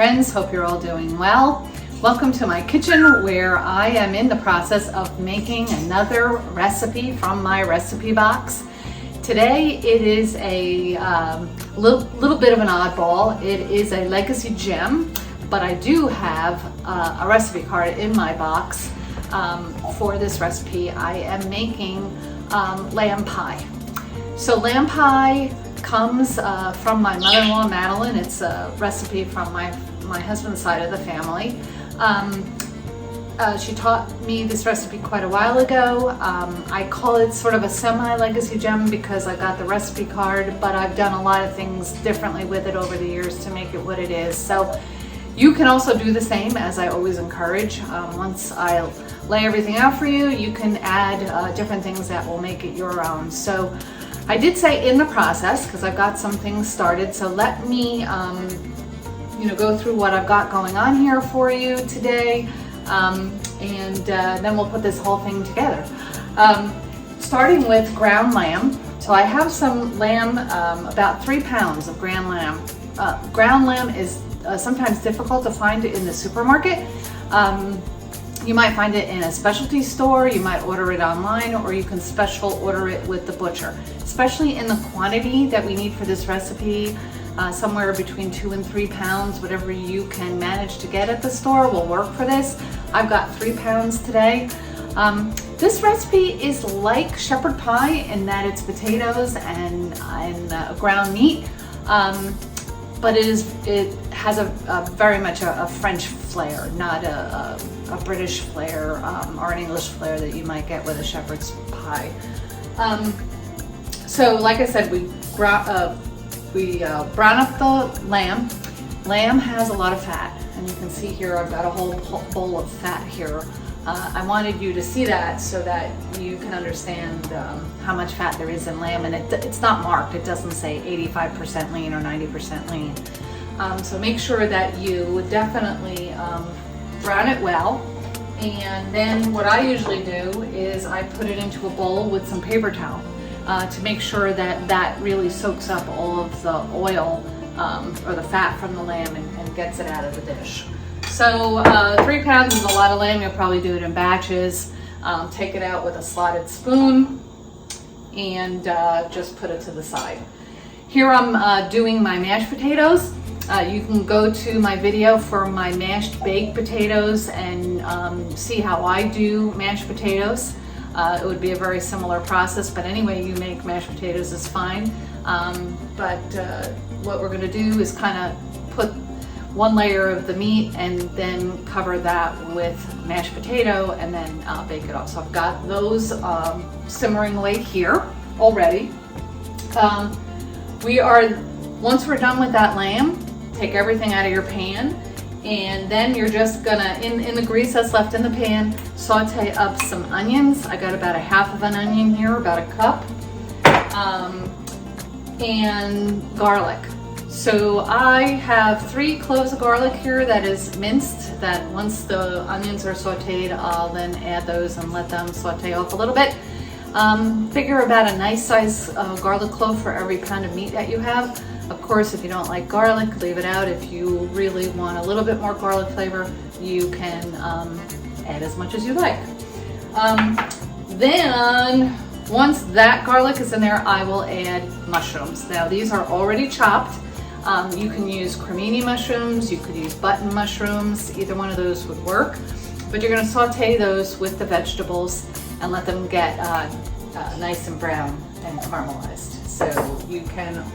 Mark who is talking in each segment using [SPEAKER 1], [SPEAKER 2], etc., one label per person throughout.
[SPEAKER 1] friends. Hope you're all doing well. Welcome to my kitchen where I am in the process of making another recipe from my recipe box. Today it is a little bit of an oddball. It is a legacy gem, but I do have a recipe card in my box for this recipe. I am making lamb pie. So lamb pie comes from my mother-in-law Madeleine. It's a recipe from my husband's side of the family. She taught me this recipe quite a while ago. I call it sort of a semi-legacy gem because I got the recipe card, but I've done a lot of things differently with it over the years to make it what it is. So you can also do the same, as I always encourage. Once I lay everything out for you, you can add different things that will make it your own. So I did say in the process, because I've got some things started, so let me go through what I've got going on here for you today, and then we'll put this whole thing together. Starting with ground lamb. So I have some lamb, about 3 pounds of ground lamb. Ground lamb is sometimes difficult to find in the supermarket. You might find it in a specialty store, you might order it online, or you can special order it with the butcher. Especially in the quantity that we need for this recipe, somewhere between 2 and 3 pounds, whatever you can manage to get at the store will work for this. I've got 3 pounds today. This recipe is like shepherd pie in that it's potatoes and ground meat, but it has a very much a French flair, not a British flair or an English flair that you might get with a shepherd's pie. So like I said, we brown up the lamb. Lamb has a lot of fat, and you can see here I've got a whole bowl of fat here. I wanted you to see that so that you can understand how much fat there is in lamb, and it's not marked. It doesn't say 85% lean or 90% lean. So make sure that you definitely brown it well. And then what I usually do is I put it into a bowl with some paper towel to make sure that that really soaks up all of the oil or the fat from the lamb and gets it out of the dish. So 3 pounds is a lot of lamb. You'll probably do it in batches. Take it out with a slotted spoon and just put it to the side. Here I'm doing my mashed potatoes. You can go to my video for my mashed baked potatoes and see how I do mashed potatoes. It would be a very similar process, but any way you make mashed potatoes is fine. But what we're going to do is kind of put one layer of the meat and then cover that with mashed potato and then bake it off. So I've got those simmering away here already. Once we're done with that lamb, take everything out of your pan, and then you're just gonna, in the grease that's left in the pan, saute up some onions. I got about a half of an onion here, about a cup, and garlic. So I have 3 cloves of garlic here that is minced, that once the onions are sauteed, I'll then add those and let them saute off a little bit. Figure about a nice size garlic clove for every pound of meat that you have. Of course, if you don't like garlic, leave it out. If you really want a little bit more garlic flavor, you can add as much as you like. Then, once that garlic is in there, I will add mushrooms. Now, these are already chopped. You can use crimini mushrooms, you could use button mushrooms, either one of those would work. But you're gonna saute those with the vegetables and let them get nice and brown and caramelized. So you can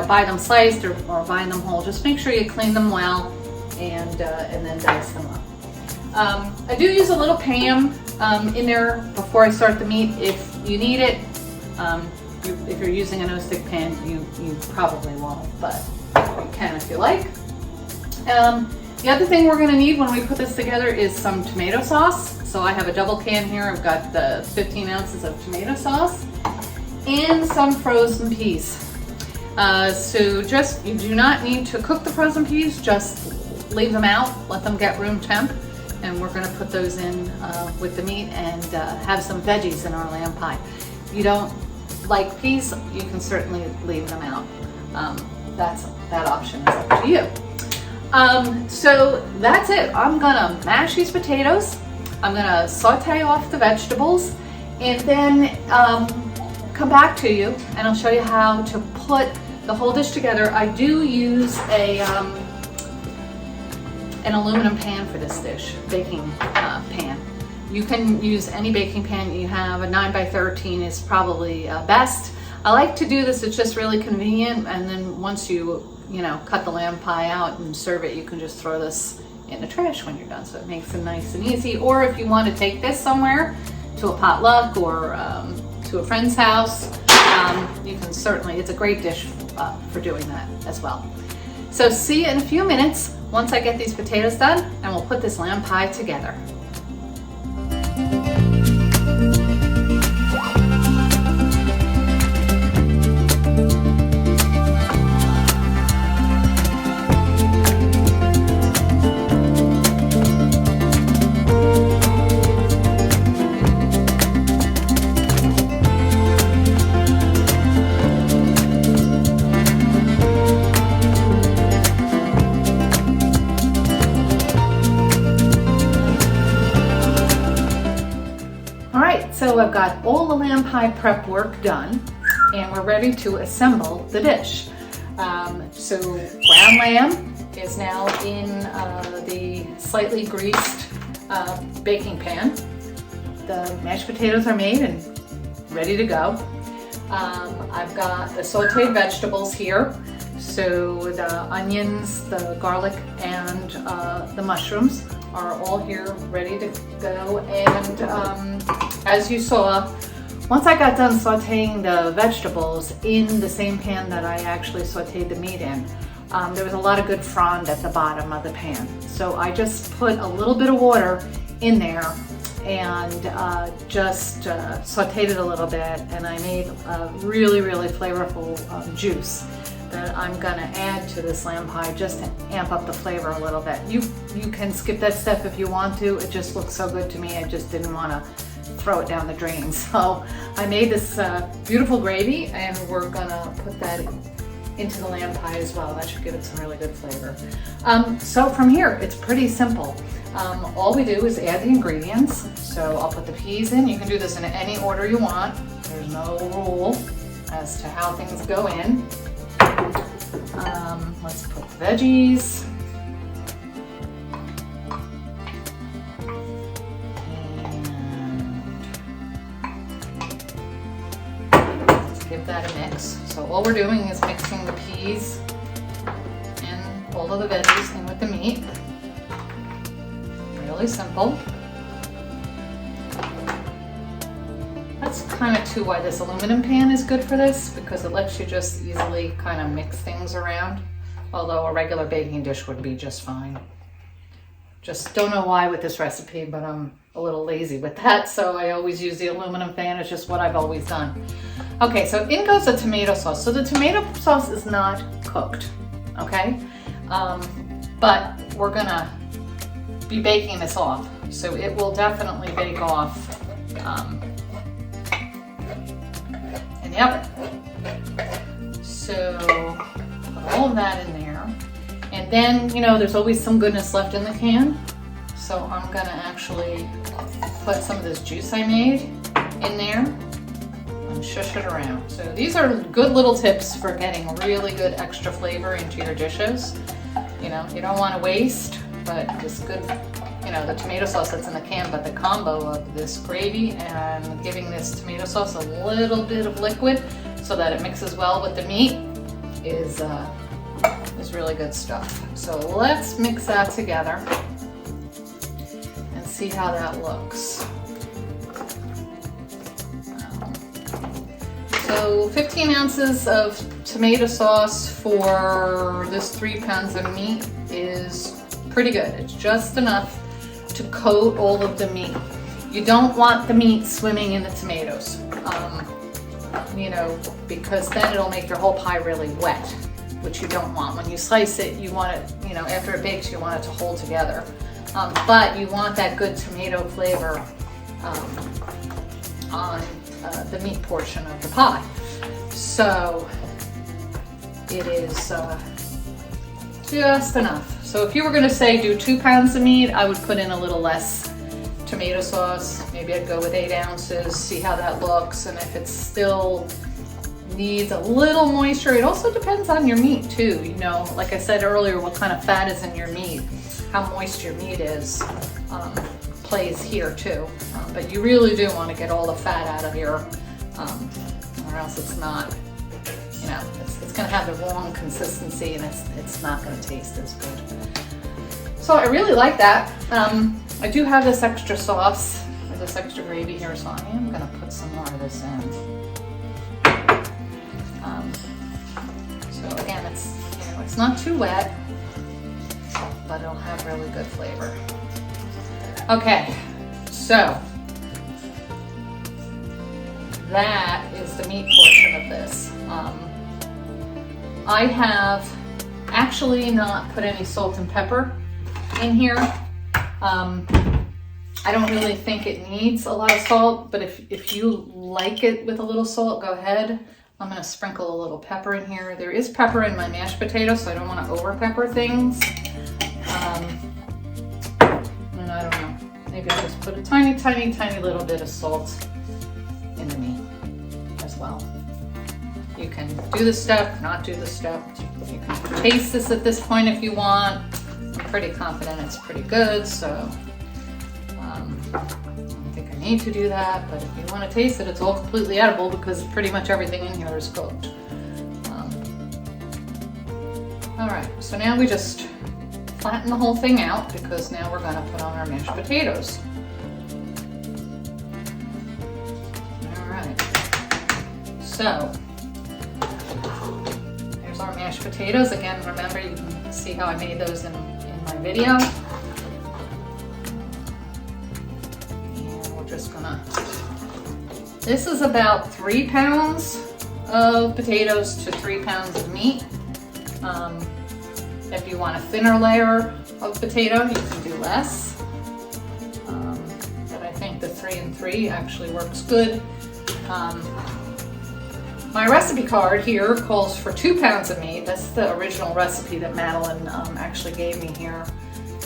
[SPEAKER 1] buy them sliced or buy them whole. Just make sure you clean them well and then dice them up. I do use a little Pam in there before I start the meat if you need it. If you're using a no-stick pan, you probably won't, but you can if you like. The other thing we're gonna need when we put this together is some tomato sauce. So I have a double can here. I've got the 15 ounces of tomato sauce and some frozen peas. So you do not need to cook the frozen peas, just leave them out, let them get room temp, and we're gonna put those in with the meat and have some veggies in our lamb pie. If you don't like peas, you can certainly leave them out. That option is up to you. So that's it. I'm gonna mash these potatoes. I'm gonna saute off the vegetables and then come back to you and I'll show you how to put the whole dish together. I do use an aluminum pan for this dish, baking pan. You can use any baking pan you have. A 9x13 is probably best. I like to do this, it's just really convenient, and then once you cut the lamb pie out and serve it, you can just throw this in the trash when you're done, so it makes it nice and easy. Or if you want to take this somewhere, to a potluck or to a friend's house, you can certainly, it's a great dish for doing that as well. So see you in a few minutes once I get these potatoes done, and we'll put this lamb pie together. So I've got all the lamb pie prep work done and we're ready to assemble the dish. So ground lamb is now in the slightly greased baking pan. The mashed potatoes are made and ready to go. I've got the sauteed vegetables here. So the onions, the garlic, and the mushrooms are all here ready to go. And as you saw, once I got done sauteing the vegetables in the same pan that I actually sauteed the meat in, there was a lot of good frond at the bottom of the pan. So I just put a little bit of water in there and just sauteed it a little bit, and I made a really, really flavorful juice that I'm gonna add to this lamb pie just to amp up the flavor a little bit. You can skip that step if you want to. It just looks so good to me. I just didn't want to throw it down the drain. So I made this beautiful gravy, and we're gonna put that into the lamb pie as well. That should give it some really good flavor. So from here, it's pretty simple. All we do is add the ingredients. So I'll put the peas in. You can do this in any order you want. There's no rule as to how things go in. Let's put the veggies. And let's give that a mix. So all we're doing is mixing the peas and all of the veggies in with the meat. Really simple. That's kind of too why this aluminum pan is good for this, because it lets you just easily kind of mix things around, although a regular baking dish would be just fine. Just don't know why with this recipe, but I'm a little lazy with that, so I always use the aluminum pan. It's just what I've always done. Okay, so in goes the tomato sauce. So the tomato sauce is not cooked, okay? But we're gonna be baking this off, so it will definitely bake off in the oven. So put all of that in there, and then there's always some goodness left in the can, so I'm gonna actually put some of this juice I made in there and shush it around. So these are good little tips for getting really good extra flavor into your dishes. You don't want to waste, but just good, the tomato sauce that's in the can, but the combo of this gravy and giving this tomato sauce a little bit of liquid so that it mixes well with the meat is really good stuff. So let's mix that together and see how that looks. So 15 ounces of tomato sauce for this 3 pounds of meat is pretty good. It's just enough to coat all of the meat. You don't want the meat swimming in the tomatoes, because then it'll make your whole pie really wet, which you don't want. When you slice it, you want it, after it bakes, you want it to hold together. But you want that good tomato flavor on the meat portion of the pie. So it is just enough. So if you were gonna say do 2 pounds of meat, I would put in a little less tomato sauce. Maybe I'd go with 8 ounces, see how that looks, and if it still needs a little moisture, it also depends on your meat too. You know, like I said earlier, what kind of fat is in your meat, how moist your meat is, plays here too. But you really do want to get all the fat out of your, or else it's not, you know, it's going to have the wrong consistency and it's not going to taste as good. So I really like that. I do have this extra sauce, or this extra gravy here, so I am going to put some more of this in. So again, it's, you know, it's not too wet, but it'll have really good flavor. Okay, so that is the meat portion of this. I have actually not put any salt and pepper in here. I don't really think it needs a lot of salt, but if you like it with a little salt, go ahead. I'm gonna sprinkle a little pepper in here. There is pepper in my mashed potatoes, so I don't wanna over pepper things. And I don't know, maybe I'll just put a tiny, tiny, tiny little bit of salt in the meat as well. You can do the step, not do the step. You can taste this at this point if you want. I'm pretty confident it's pretty good, so I don't think I need to do that, but if you want to taste it, it's all completely edible because pretty much everything in here is cooked. All right, so now we just flatten the whole thing out because now we're going to put on our mashed potatoes. All right, so here's our mashed potatoes. Again, remember, you can see how I made those in my video. And we're just gonna, this is about 3 pounds of potatoes to 3 pounds of meat. If you want a thinner layer of potato, you can do less. But I think the 3 and 3 actually works good. My recipe card here calls for 2 pounds of meat. That's the original recipe that Madeleine actually gave me here.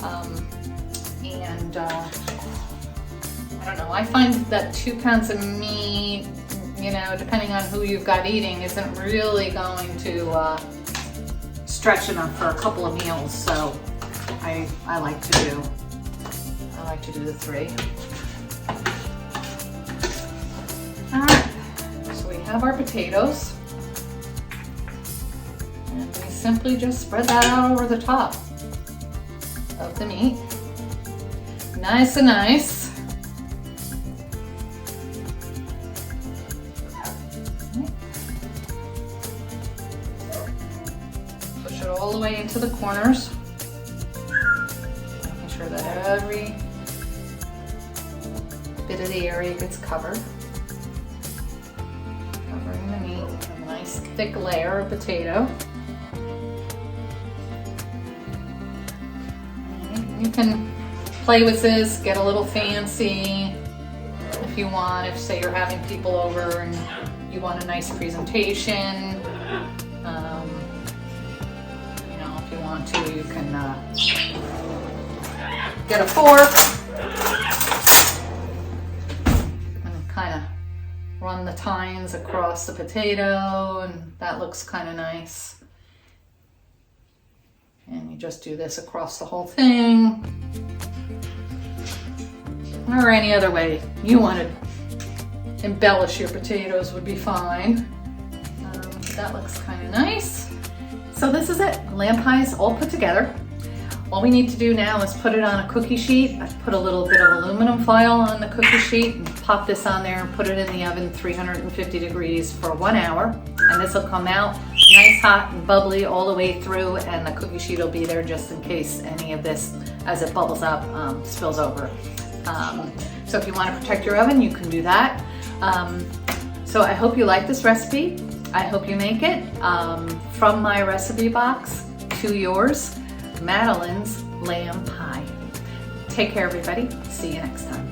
[SPEAKER 1] I don't know, I find that 2 pounds of meat, you know, depending on who you've got eating, isn't really going to stretch enough for a couple of meals. So I like to do the 3. All right. We have our potatoes, and we simply just spread that out over the top of the meat. Nice and nice. Push it all the way into the corners, making sure that every bit of the area gets covered. Covering the meat with a nice thick layer of potato. You can play with this, get a little fancy if you want. If, say, you're having people over and you want a nice presentation. You know, if you want to, you can get a fork and kind of run the tines across the potato, and that looks kind of nice. And you just do this across the whole thing. Or any other way you want to embellish your potatoes would be fine. That looks kind of nice. So this is it, lamb pies all put together. All we need to do now is put it on a cookie sheet. I've put a little bit of aluminum foil on the cookie sheet and pop this on there and put it in the oven 350 degrees for 1 hour. And this will come out nice, hot, and bubbly all the way through, and the cookie sheet will be there just in case any of this, as it bubbles up, spills over. So if you want to protect your oven, you can do that. So I hope you like this recipe. I hope you make it. From my recipe box to yours, Madeleine's lamb pie. Take care, everybody. See you next time.